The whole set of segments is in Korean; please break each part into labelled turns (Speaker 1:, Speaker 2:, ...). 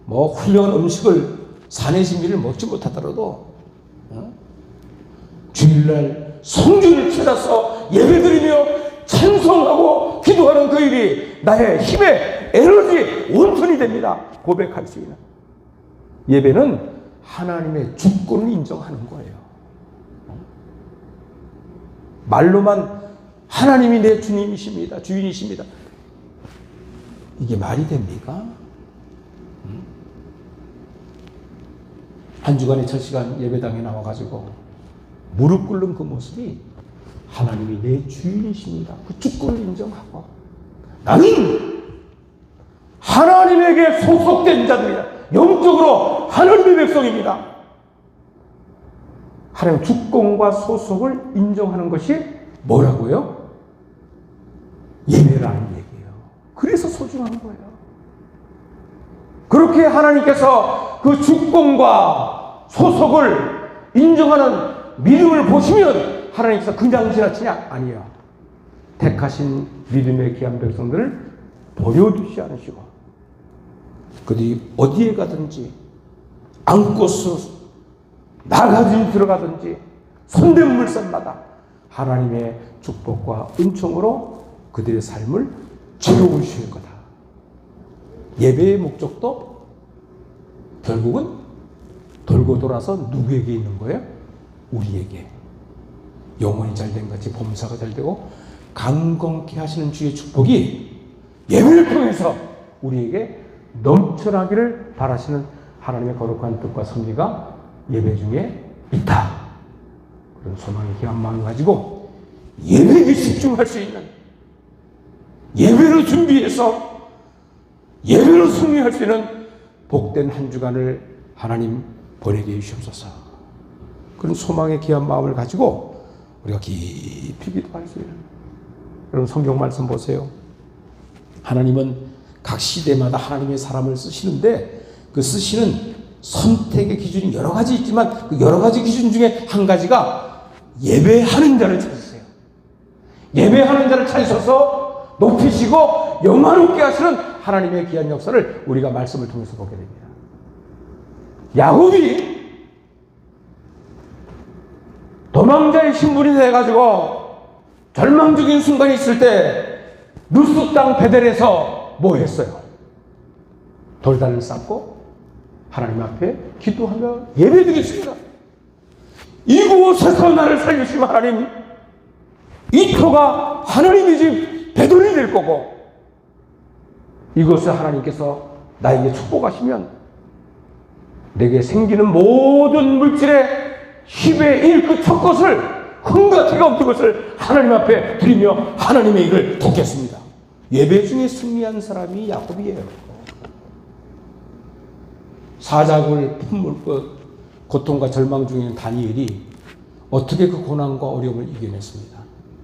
Speaker 1: 뭐 훌륭한 음식을 사내신비를 먹지 못하더라도 주일날 성전을 찾아서 예배드리며 찬송하고 기도하는 그 일이 나의 힘의 에너지 원천이 됩니다. 고백할 수 있는 예배는 하나님의 주권을 인정하는 거예요. 말로만 하나님이 내 주님이십니다, 주인이십니다, 이게 말이 됩니까? 한 주간의 첫 시간 예배당에 나와가지고 무릎 꿇는 그 모습이 하나님이 내 주인이십니다, 그 주권을 인정하고 나는 하나님에게 소속된 자들이다, 영적으로 하나님의 백성입니다. 하나님 주권과 소속을 인정하는 것이 뭐라고요? 예배라는 얘기예요. 그래서 소중한 거예요. 그렇게 하나님께서 그 주권과 소속을 인정하는 믿음을 보시면 하나님께서 그냥 지나치냐? 아니에요. 택하신 믿음의 귀한 백성들을 버려두지 않으시고 그들이 어디에 가든지 안고서 나가든지 들어가든지 손댄 물산마다 하나님의 축복과 은총으로 그들의 삶을 채워주실 거다. 예배의 목적도 결국은 돌고 돌아서 누구에게 있는 거예요? 우리에게. 영혼이 잘된 같이 범사가 잘되고 강건케 하시는 주의 축복이 예배를 통해서 우리에게 넘쳐나기를 바라시는 하나님의 거룩한 뜻과 섭리가 예배 중에 있다. 그런 소망의 귀한 마음을 가지고 예배에 집중할 수 있는, 예배로 준비해서 예배로 승리할 수 있는 복된 한 주간을 하나님 보내게 해주시옵소서. 그런 소망의 귀한 마음을 가지고 우리가 깊이 기도할 수 있는, 여러분 성경 말씀 보세요. 하나님은 각 시대마다 하나님의 사람을 쓰시는데 그 쓰시는 선택의 기준이 여러 가지 있지만 그 여러 가지 기준 중에 한 가지가 예배하는 자를 찾으세요. 예배하는 자를 찾으셔서 높이시고 영화롭게 하시는 하나님의 귀한 역사를 우리가 말씀을 통해서 보게 됩니다. 야곱이 도망자의 신분이 돼가지고 절망적인 순간이 있을 때 루스 땅 베델에서 뭐 했어요? 돌단을 쌓고 하나님 앞에 기도하며 예배드리겠습니다. 이곳에서 나를 살리시면 하나님, 이 터가 하나님의 집 베델이 될 거고 이곳에 하나님께서 나에게 축복하시면 내게 생기는 모든 물질의 10의 1 그 첫 것을 흥가티가 없는 것을 하나님 앞에 드리며 하나님의 일을 돕겠습니다. 예배 중에 승리한 사람이 야곱이에요. 사자굴 품을 고통과 절망 중에 있는 다니엘이 어떻게 그 고난과 어려움을 이겨냈습니다.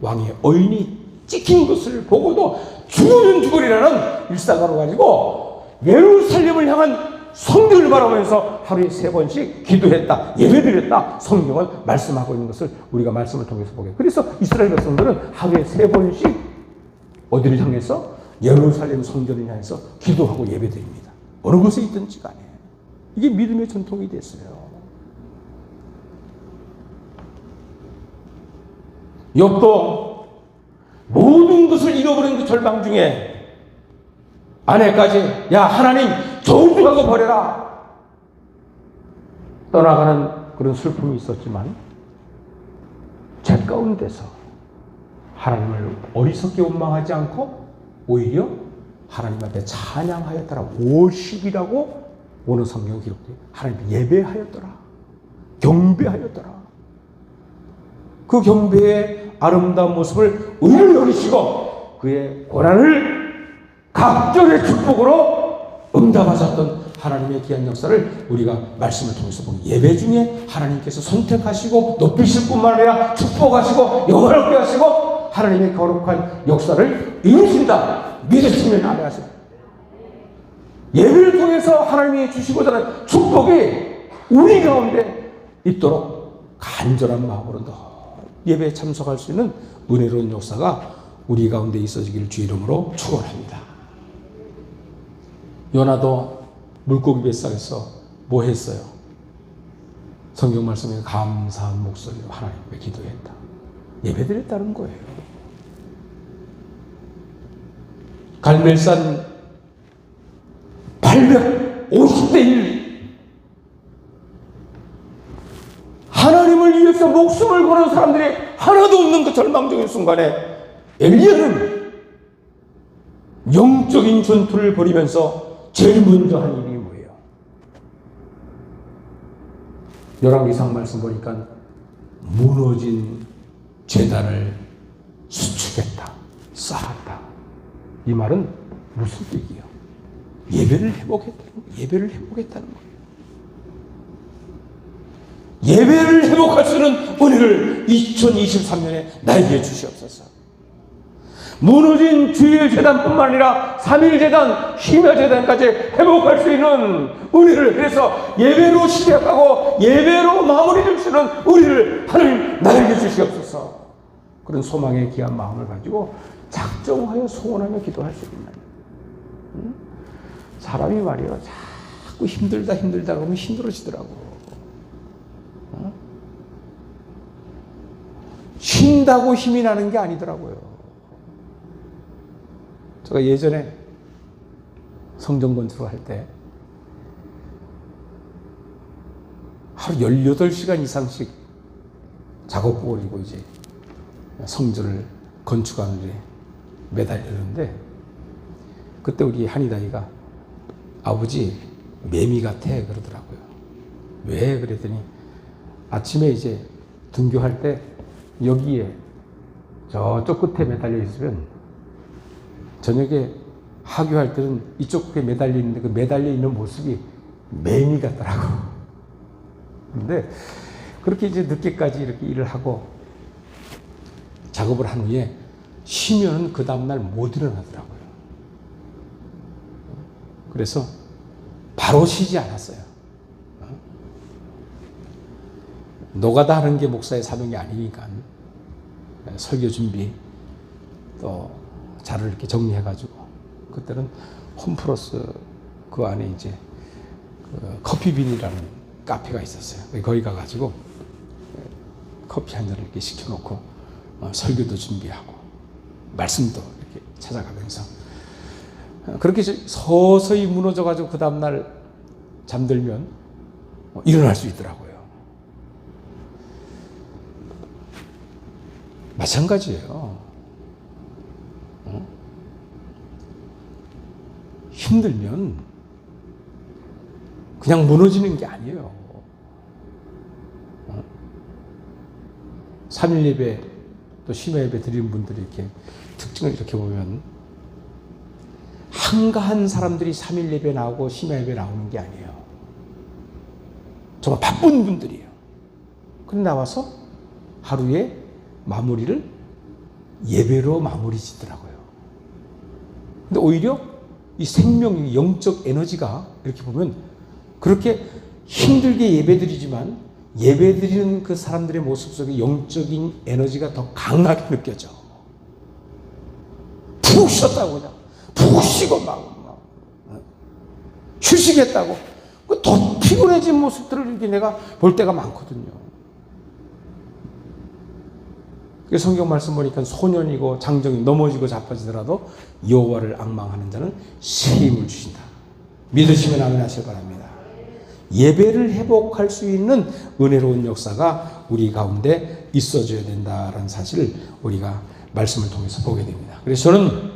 Speaker 1: 왕의 어인이 찍힌 것을 보고도 죽으면 죽으리라는 일사가로 가지고 예루살렘을 향한 성전을 바라보면서 하루에 3번씩 기도했다, 예배드렸다, 성경은 말씀하고 있는 것을 우리가 말씀을 통해서 보게. 그래서 이스라엘 백성들은 하루에 3번씩 어디를 향해서? 예루살렘 성전을 향해서 기도하고 예배드립니다. 어느 곳에 있든지 간에. 이게 믿음의 전통이 됐어요. 욥도 모든 것을 잃어버린 그 절망 중에 아내까지 야 하나님 저주하고 버려라 떠나가는 그런 슬픔이 있었지만 제 가운데서 하나님을 어리석게 원망하지 않고 오히려 하나님 앞에 찬양하였더라. 월십이라고 오늘 성경 기록돼요. 하나님 예배하였더라, 경배하였더라. 그 경배의 아름다운 모습을 의를 여기시고 그의 고난을 각절의 축복으로 응답하셨던 하나님의 귀한 역사를 우리가 말씀을 통해서 보니 예배 중에 하나님께서 선택하시고 높이실 뿐만 아니라 축복하시고 영원하게 하시고 하나님의 거룩한 역사를 이루신다 믿으시면 아멘하세요. 예배를 통해서 하나님이 주시고자 축복이 우리 가운데 있도록 간절한 마음으로 예배에 참석할 수 있는 은혜로운 역사가 우리 가운데 있어지기를 주 이름으로 축원합니다. 요나도 물고기 뱃속에서 뭐 했어요? 성경 말씀에 감사한 목소리로 하나님께 기도했다. 예배드렸다는 거예요. 갈멜산 850대 1 하나님을 위해서 목숨을 거는 사람들이 하나도 없는 그 절망적인 순간에 엘리야는 영적인 전투를 벌이면서 제일 먼저 한 일이 뭐예요? 열왕기상 말씀 보니까 무너진 제단을 수축했다, 쌓았다. 이 말은 무슨 뜻이에요? 예배를 회복했다는 거예요. 예배를 회복할 수 있는 은혜를 2023년에 나에게 주시옵소서. 무너진 주일 재단뿐만 아니라 3일 재단, 심야 재단까지 회복할 수 있는 은혜를, 그래서 예배로 시작하고 예배로 마무리 줄 수 있는 은혜를 하나님 나에게 주시옵소서. 그런 소망의 귀한 마음을 가지고 작정하여 소원하며 기도할 수 있는. 사람이 말이요, 자꾸 힘들다 그러면 힘들어지더라고. 쉰다고 힘이 나는 게 아니더라고요. 제가 예전에 성전 건축을 할 때 하루 18시간 이상씩 작업복을 입고 이제 성전을 건축하는 데 매달렸는데, 그때 우리 한이다이가 아버지 매미 같아 그러더라고요. 왜 그랬더니 아침에 이제 등교할 때 여기에 저쪽 끝에 매달려 있으면 저녁에 하교할 때는 이쪽 끝에 매달려 있는데 그 매달려 있는 모습이 매미 같더라고. 근데 그렇게 이제 늦게까지 이렇게 일을 하고 작업을 한 후에 쉬면은 그 다음날 못 일어나더라고요. 그래서 바로 쉬지 않았어요. 노가다 하는 게 목사의 사명이 아니니까 설교 준비 또 자료를 이렇게 정리해가지고, 그때는 홈플러스 그 안에 이제 그 커피빈이라는 카페가 있었어요. 거기 가가지고 커피 한 잔을 이렇게 시켜놓고 설교도 준비하고 말씀도 이렇게 찾아가면서 그렇게 서서히 무너져가지고 그 다음날 잠들면 일어날 수 있더라고요. 마찬가지예요. 힘들면 그냥 무너지는 게 아니에요. 3일 예배 또 심야 예배 드리는 분들이 이렇게 특징을 이렇게 보면 한가한 사람들이 3일 예배 나오고 심야 예배 나오는 게 아니에요. 정말 바쁜 분들이에요. 그런데 나와서 하루에 마무리를 예배로 마무리 짓더라고요. 근데 오히려 이 생명의 영적 에너지가 이렇게 보면 그렇게 힘들게 예배드리지만 예배드리는 그 사람들의 모습 속에 영적인 에너지가 더 강하게 느껴져. 푹 쉬었다고 그냥 푹 쉬고 막 휴식했다고 더 피곤해진 모습들을 이렇게 내가 볼 때가 많거든요. 성경 말씀 보니까 소년이고 장정이 넘어지고 자빠지더라도 여호와를 앙망하는 자는 새 힘을 주신다. 믿으시면 아멘 하시기 바랍니다. 예배를 회복할 수 있는 은혜로운 역사가 우리 가운데 있어줘야 된다라는 사실을 우리가 말씀을 통해서 보게 됩니다. 그래서 저는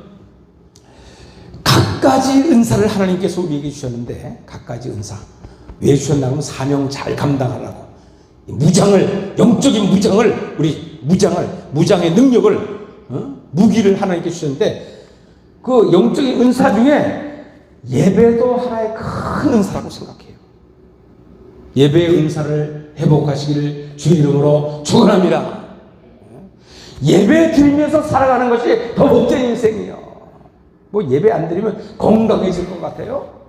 Speaker 1: 각가지 은사를 하나님께서 우리에게 주셨는데, 각가지 은사 왜 주셨냐면 사명 잘 감당하라고, 무장을, 영적인 무장을, 우리 무장의 능력을, 무기를 하나님께 주셨는데, 그 영적인 은사 중에 예배도 하나의 큰 은사라고 생각해요. 예배의 은사를 회복하시기를 주의 이름으로 축원합니다. 예배 드리면서 살아가는 것이 더 복된 인생이에요. 뭐 예배 안 드리면 건강해질 것 같아요?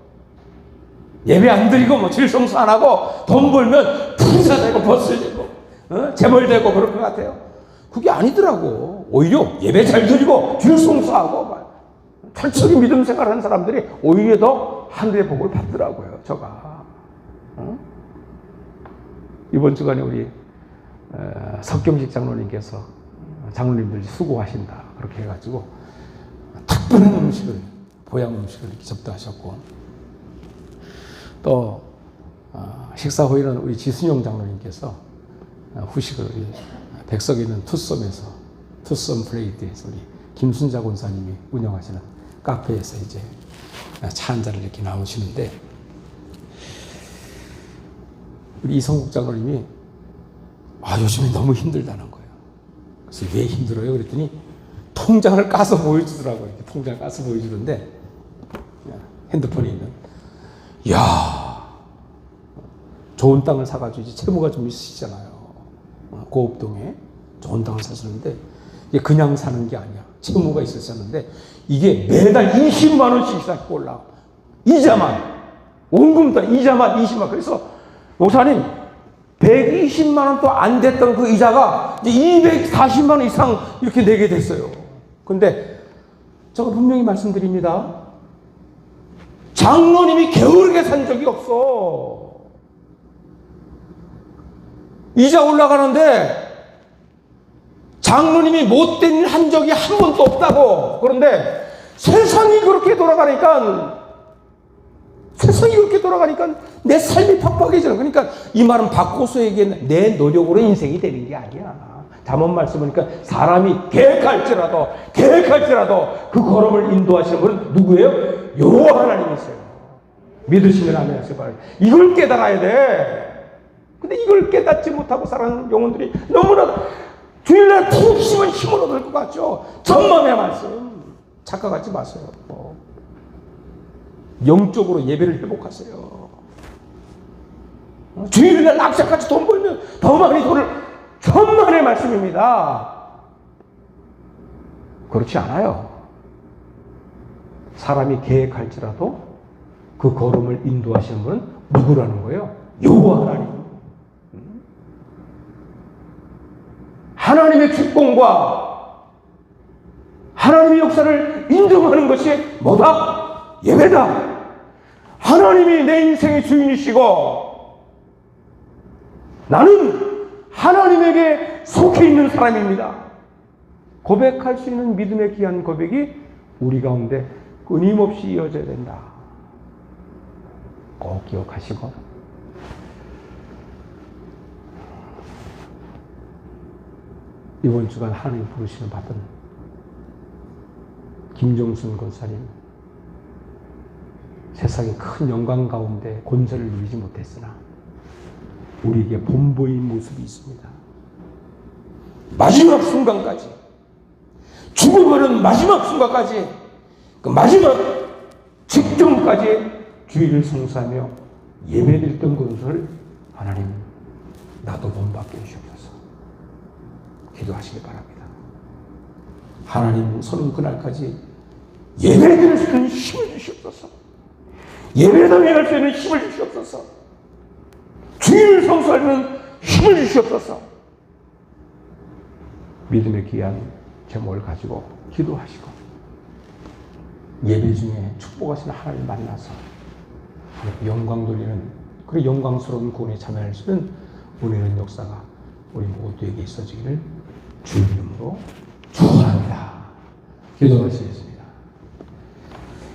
Speaker 1: 예배 안 드리고 뭐 질성수 안 하고 돈 벌면 부자 되고 버스 되고 재벌 되고 그럴 것 같아요? 그게 아니더라고. 오히려 예배 잘 드리고 질성수하고 철저히 믿음 생활하는 사람들이 오히려 더 하늘의 복을 받더라고요, 저가. 이번 주간에 우리 석경식 장로님께서 장로님들 수고하신다 그렇게 해가지고 특별한 음식을, 보양 음식을 이렇게 접대하셨고, 또 식사 후에는 우리 지순용 장로님께서 후식을 우리 백석에 있는 투썸에서, 투썸 플레이트에서 우리 김순자 권사님이 운영하시는 카페에서 이제 차 한 잔을 이렇게 나오시는데, 우리 이성국 장로님이 요즘에 너무 힘들다는 거예요. 그래서 왜 힘들어요? 그랬더니 통장을 까서 보여주더라고요. 이렇게 통장을 까서 보여주는데, 핸드폰에 있는, 좋은 땅을 사가지고 이제 채무가 좀 있으시잖아요. 고읍동에 좋은 땅을 사시는데, 이게 그냥 사는 게 아니야. 채무가 있으셨는데, 이게 매달 20만 원씩 이상 올라가. 이자만, 원금도 이자만 20만 원. 그래서 목사님, 120만 원도 안 됐던 그 이자가 이제 240만 원 이상 이렇게 내게 됐어요. 근데 제가 분명히 말씀드립니다. 장로님이 게으르게 산 적이 없어. 이자 올라가는데 장로님이 못된 일 한 적이 한 번도 없다고. 그런데 세상이 그렇게 돌아가니까 내 삶이 팍팍해지는. 그러니까 이 말은 바꿔서에게 내 노력으로 인생이 되는 게 아니야. 잠언 말씀 보니까 사람이 계획할지라도 그 걸음을 인도하시는 분은 누구예요? 여호와 하나님이세요. 믿으시면 아멘 하시기 바랍니다. 이걸 깨달아야 돼. 근데 이걸 깨닫지 못하고 살아가는 영혼들이 너무나 주일날 푹 쉬면 힘을 얻을 것 같죠. 전만의 말씀 착각하지 마세요. 영적으로 예배를 회복하세요. 주일날 납작같이 돈 벌면 더 많이 돈을, 천만의 말씀입니다. 그렇지 않아요. 사람이 계획할지라도 그 걸음을 인도하시는 분은 누구라는 거예요? 여호와 하나님. 하나님의 축복과 하나님의 역사를 인정하는 것이 뭐다? 예배다. 하나님이 내 인생의 주인이시고 나는 하나님에게 속해 있는 사람입니다. 고백할 수 있는 믿음의 귀한 고백이 우리 가운데 끊임없이 이어져야 된다. 꼭 기억하시고, 이번 주간 하나님 부르심을 받은 김종순 권사님, 세상의 큰 영광 가운데 권세를 누리지 못했으나 우리에게 본보인 모습이 있습니다. 마지막 순간까지, 죽어버리는 마지막 순간까지, 그 마지막 직전까지 주의를 성사하며 예배드렸던 것을 하나님 나도 본받게 해주옵소서. 기도하시기 바랍니다. 하나님 서는 그날까지 예배드릴 수 있는 힘을 주시옵소서. 예배당에 수 있는 힘을 주시옵소서. 주의를 성수하려는 힘을 주시옵소서. 믿음의 귀한 제목을 가지고 기도하시고 예배 중에 축복하시는 하나님 만나서 영광 돌리는, 그 영광스러운 구원에 참여할 수 있는 은혜의 역사가 우리 모두에게 있어지기를 주의 이름으로 축원합니다. 기도하시겠습니다.